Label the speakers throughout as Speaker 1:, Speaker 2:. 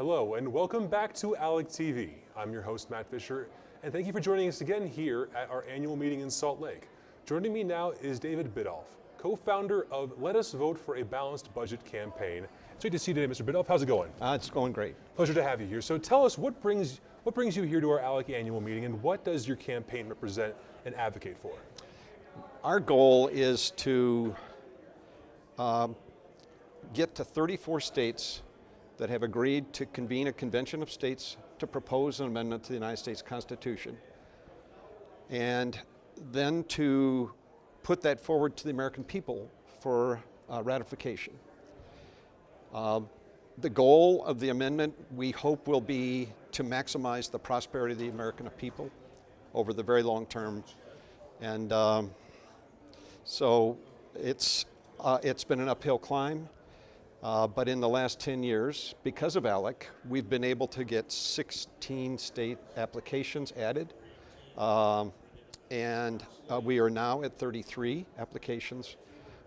Speaker 1: Hello and welcome back to ALECtv. I'm your host Matt Fisher and thank you for joining us again here at our annual meeting in Salt Lake. Joining me now is David Biddulph, co-founder of Let Us Vote for a Balanced Budget campaign. It's great to see you today, Mr. Biddulph. How's it going?
Speaker 2: It's going great.
Speaker 1: Pleasure to have you here. So tell us what brings you here to our ALEC annual meeting and what does your campaign represent and advocate for?
Speaker 2: Our goal is to get to 34 states that have agreed to convene a convention of states to propose an amendment to the United States Constitution, and then to put that forward to the American people for ratification. The goal of the amendment, we hope, will be to maximize the prosperity of the American people over the very long term, and so it's been an uphill climb. But in the last 10 years, because of ALEC, we've been able to get 16 state applications added. And we are now at 33 applications.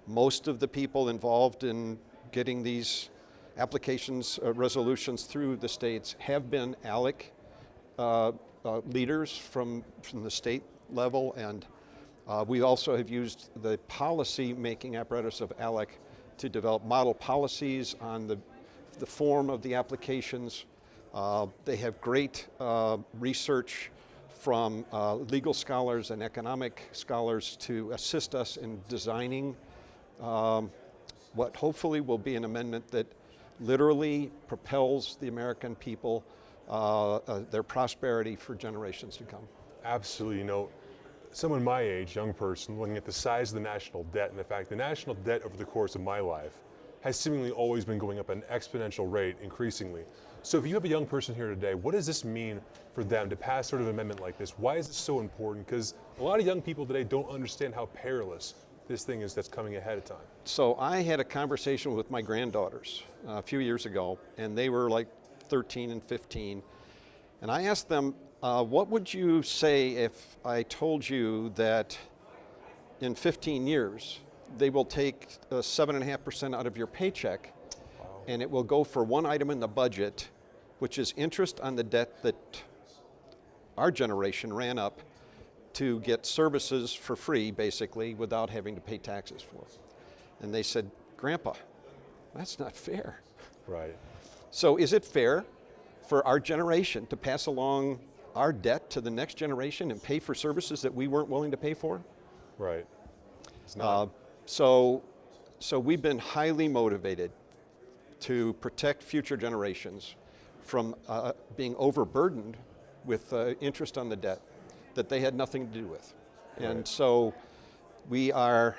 Speaker 2: Most of the people involved in getting these applications, resolutions through the states have been ALEC leaders from the state level. And we also have used the policy-making apparatus of ALEC to develop model policies on the form of the applications. They have great research from legal scholars and economic scholars to assist us in designing what hopefully will be an amendment that literally propels the American people, their prosperity for generations to come.
Speaker 1: Absolutely. You know, someone my age, young person, looking at the size of the national debt and the fact the national debt over the course of my life has seemingly always been going up at an exponential rate increasingly. So if you have a young person here today, what does this mean for them to pass sort of an amendment like this? Why is it so important? Because a lot of young people today don't understand how perilous this thing is that's coming ahead of time.
Speaker 2: So I had a conversation with my granddaughters a few years ago, and they were like 13 and 15. And I asked them, what would you say if I told you that in 15 years they will take 7.5% out of your paycheck, and it will go for one item in the budget, which is interest on the debt that our generation ran up to get services for free, basically, without having to pay taxes for? And they said, Grandpa, that's not fair.
Speaker 1: Right.
Speaker 2: So is it fair for our generation to pass along our debt to the next generation and pay for services that we weren't willing to pay for?
Speaker 1: Right. It's not.
Speaker 2: So we've been highly motivated to protect future generations from being overburdened with interest on the debt that they had nothing to do with.
Speaker 1: Right.
Speaker 2: And so we are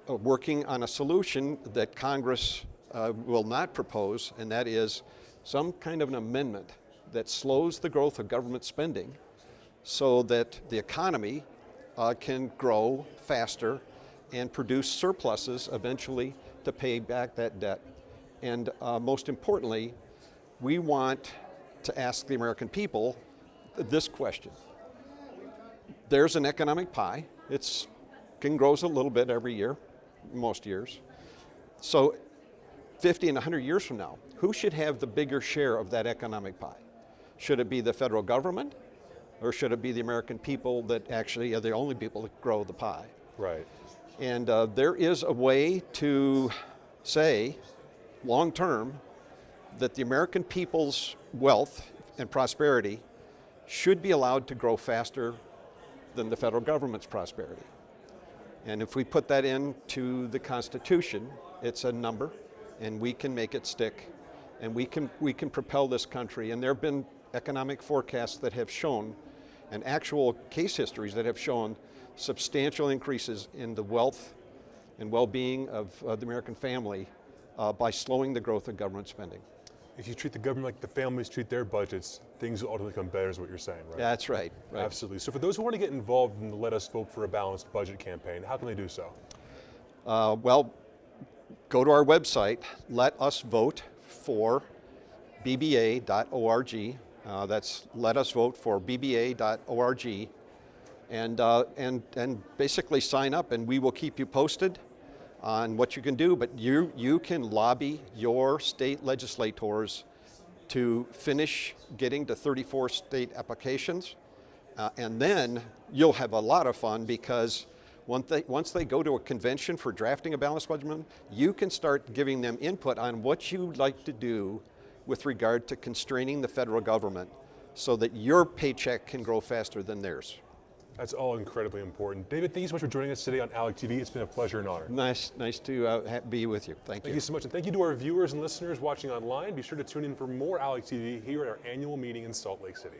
Speaker 2: working on a solution that Congress will not propose, and that is some kind of an amendment that slows the growth of government spending so that the economy can grow faster and produce surpluses eventually to pay back that debt. And most importantly, we want to ask the American people this question. There's an economic pie. It grows a little bit every year, most years. So 50 and 100 years from now, who should have the bigger share of that economic pie? Should it be the federal government, or should it be the American people that actually are the only people that grow the pie?
Speaker 1: Right.
Speaker 2: And there is a way to say, long term, that the American people's wealth and prosperity should be allowed to grow faster than the federal government's prosperity. And if we put that into the Constitution, it's a number, and we can make it stick, and we can propel this country. And there have been economic forecasts that have shown, and actual case histories that have shown, substantial increases in the wealth and well-being of the American family by slowing the growth of government spending.
Speaker 1: If you treat the government like the families treat their budgets, things will ultimately become better, is what you're saying, right?
Speaker 2: That's right.
Speaker 1: Absolutely. So for those who want to get involved in the Let Us Vote for a Balanced Budget campaign, how can they do so?
Speaker 2: Well, go to our website, letusvoteforbba.org. That's letusvoteforbba.org, and basically sign up, and we will keep you posted on what you can do. But you can lobby your state legislators to finish getting to 34 state applications. And then you'll have a lot of fun because once they go to a convention for drafting a balanced budget amendment, you can start giving them input on what you'd like to do with regard to constraining the federal government so that your paycheck can grow faster than theirs.
Speaker 1: That's all incredibly important. David, thank you so much for joining us today on ALECtv. It's been a pleasure and honor.
Speaker 2: Nice to be with you. Thank you.
Speaker 1: Thank you so much. And thank you to our viewers and listeners watching online. Be sure to tune in for more ALECtv here at our annual meeting in Salt Lake City.